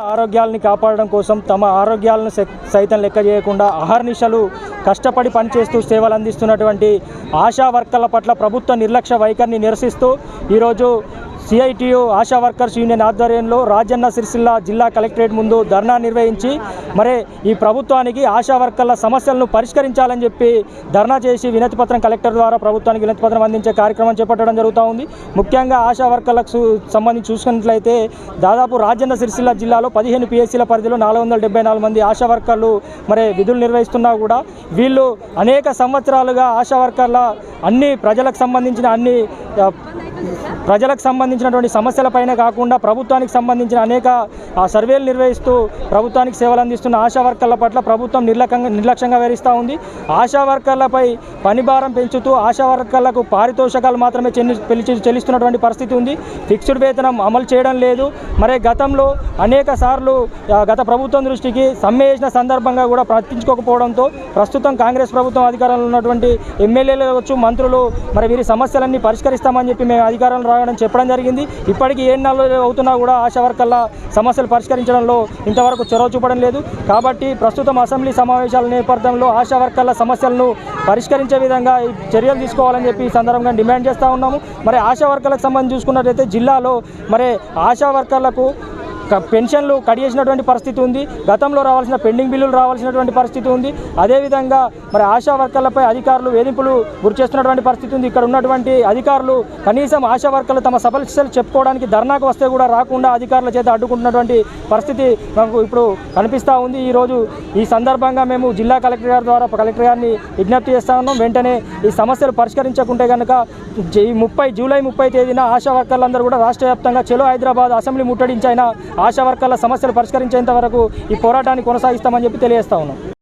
ఆరోగ్యాలను కాపాడడం కోసం తమ ఆరోగ్యాలను సైతం లెక్క చేయకుండా అహర్నిశలు కష్టపడి పనిచేస్తూ సేవలు అందిస్తున్నటువంటి ఆశా వర్కర్ల పట్ల ప్రభుత్వ నిర్లక్ష్య వైఖరిని నిరసిస్తూ ఈరోజు సిఐటియు ఆశా వర్కర్స్ యూనియన్ ఆధ్వర్యంలో రాజన్న సిరిసిల్ల జిల్లా కలెక్టరేట్ ముందు ధర్నా నిర్వహించి ఈ ప్రభుత్వానికి ఆశా వర్కర్ల సమస్యలను పరిష్కరించాలని చెప్పి ధర్నా చేసి వినతిపత్రం కలెక్టర్ ద్వారా ప్రభుత్వానికి వినతిపత్రం అందించే కార్యక్రమం చేపట్టడం జరుగుతూ ఉంది. ముఖ్యంగా ఆశా వర్కర్లకు సంబంధించి చూసుకున్నట్లయితే దాదాపు రాజన్న సిరిసిల్ల జిల్లాలో 15 పిఎస్సీల పరిధిలో 474 మంది ఆశా వర్కర్లు విధులు నిర్వహిస్తున్నా కూడా వీళ్ళు అనేక సంవత్సరాలుగా ఆశా వర్కర్ల అన్ని ప్రజలకు సంబంధించినటువంటి సమస్యలపైన కాకుండా ప్రభుత్వానికి సంబంధించిన అనేక సర్వేలు నిర్వహిస్తూ ప్రభుత్వానికి సేవలు అందిస్తున్న ఆశా వర్కర్ల పట్ల ప్రభుత్వం నిర్లక్ష్యంగా వ్యవహరిస్తూ ఉంది. ఆశా వర్కర్లపై పనిభారం పెంచుతూ ఆశా వర్కర్లకు పారితోషకాలు మాత్రమే చెల్లిస్తున్నటువంటి పరిస్థితి ఉంది. ఫిక్స్డ్ వేతనం అమలు చేయడం లేదు. గతంలో అనేక సార్లు గత ప్రభుత్వం దృష్టికి సమ్మె చేసిన సందర్భంగా కూడా పట్టించుకోకపోవడంతో ప్రస్తుతం కాంగ్రెస్ ప్రభుత్వం అధికారంలో ఉన్నటువంటి ఎమ్మెల్యేలు కావచ్చు, మంత్రులు వీరి సమస్యలన్నీ పరిష్కరిస్తామని చెప్పి మేము అధికారంలో రావడం చెప్పడం జరిగింది. ఇప్పటికీ 7 నెలలు అవుతున్నా కూడా ఆశా వర్కర్ల సమస్యలు పరిష్కరించడంలో ఇంతవరకు చొరవ చూపడం లేదు. కాబట్టి ప్రస్తుతం అసెంబ్లీ సమావేశాల నేపథ్యంలో ఆశా వర్కర్ల సమస్యలను పరిష్కరించే విధంగా చర్యలు తీసుకోవాలని చెప్పి ఈ సందర్భంగా డిమాండ్ చేస్తూ ఉన్నాము. ఆశా వర్కర్లకు సంబంధించి చూసుకున్నట్లయితే జిల్లాలో ఆశా వర్కర్లకు పెన్షన్లు కట్ చేసినటువంటి పరిస్థితి ఉంది. గతంలో రావాల్సిన పెండింగ్ బిల్లులు రావాల్సినటువంటి పరిస్థితి ఉంది. అదేవిధంగా ఆశా వర్కర్లపై అధికారులు వేధింపులు గురి చేస్తున్నటువంటి పరిస్థితి ఉంది. ఇక్కడ ఉన్నటువంటి అధికారులు కనీసం ఆశా వర్కర్లు తమ సమస్యలు చెప్పుకోవడానికి ధర్నాకు వస్తే కూడా రాకుండా అధికారుల చేత అడ్డుకుంటున్నటువంటి పరిస్థితి మనకు ఇప్పుడు కనిపిస్తూ ఉంది. ఈరోజు ఈ సందర్భంగా మేము జిల్లా కలెక్టర్ గారి ద్వారా కలెక్టర్ గారిని విజ్ఞప్తి చేస్తూ ఉన్నాం. వెంటనే ఈ సమస్యలు పరిష్కరించకుంటే కనుక జూలై 30 తేదీన ఆశా వర్కర్లందరూ కూడా రాష్ట్ర వ్యాప్తంగా చలో హైదరాబాద్ అసెంబ్లీ ముట్టడించైనా ఆశా వర్కర్ల సమస్యలు పరిష్కరించేంత వరకు ఈ పోరాటాన్ని కొనసాగిస్తామని చెప్పి తెలియజేస్తా ఉన్నాం.